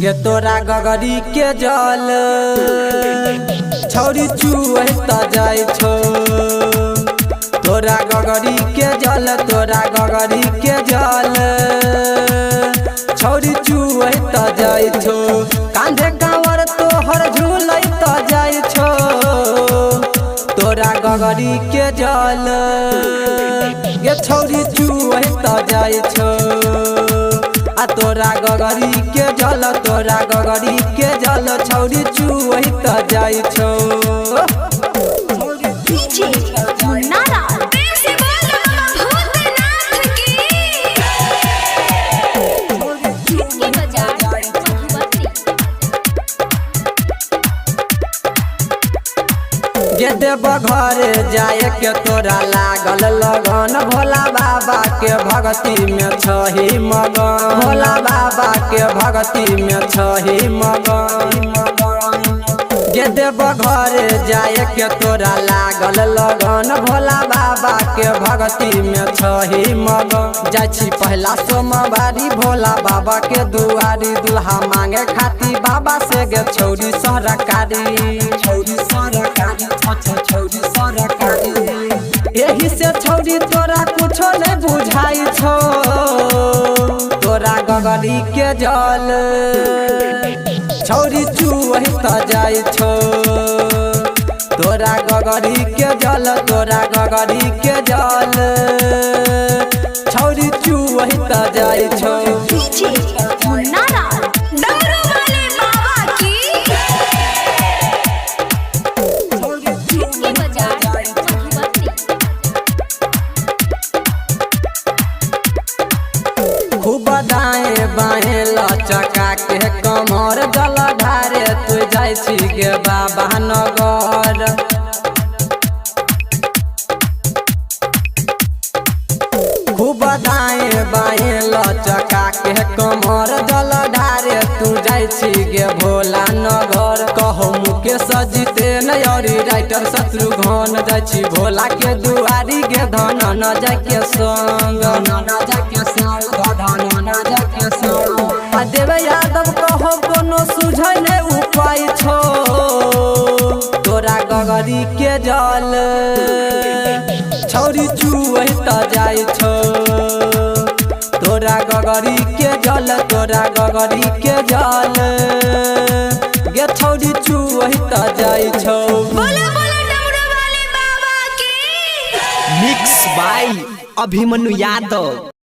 गे तोरा गगरी के जल छौरी चुए त जाय छो। तोरा गगरी के जल तोरा गगरी के जल छौरी चुए त जाय छो। कांधे कांवर तोहर झूलै त जाय छो। तोरा गगरी के जल गे छौरी चुए त जाय छो। आ तोरा गगरी के जल तोरा गगरी के जल छौरी चुए त जाय छो। डीजे मुन्नारा से बोल भूतनाथ की बाजार मधुबनी। गे देव घरे जाए के तोरा लागल लगन। भोला बाबा के भक्ति में छही मगन। भोला बाबा के भक्ति में छही मगन। गे देव घरे जाए के तोरा लागल लगन। भोला बाबा के भक्ति में छही मगन। जाइ छी पहला सोमवारी भोला बाबा के दुआरी। दुल्हा मांगे खाती बाबा से गे छौरी सरकारी। छौरी सरकारी छौरी सरकारी। एही से छौरी तोरा कुछो नहीं बुझाई छो। तोरा गगरी के जल छौरी चुए त जाय छो। तोरा गगरी के जल तोरा गगरी के जल छौरी चुए त जाय छो। डीजे मुन्नारा डमरू वाले बाबा की बाजार मधुबनी। खूब दाएं बाएं लचका के कमर जल ढारे तू जाइ छी गे बाबा नगर। खूब दाएं बाएं लचका के कमर जल ढारे तू जाइ छी गे भोला नगर। कहो मुकेश जितेन औरी राइटर शत्रुघ्न जाइ छी भोला के दुआरी गे धन न जाय के संग। न जाय के संग धन न जाय के संग। आ देवे यादव कहो कोनो सुझै ने उपाय छो। तोरा गगरी के जल छौरी चुए त जाय छो। तोरा गगरी के जल तोरा गगरी के जल गे छौरी चुए त जाय छो। बोलो बोलो डमरू वाले बाबा की। Mix by Abhimanyu Yadav.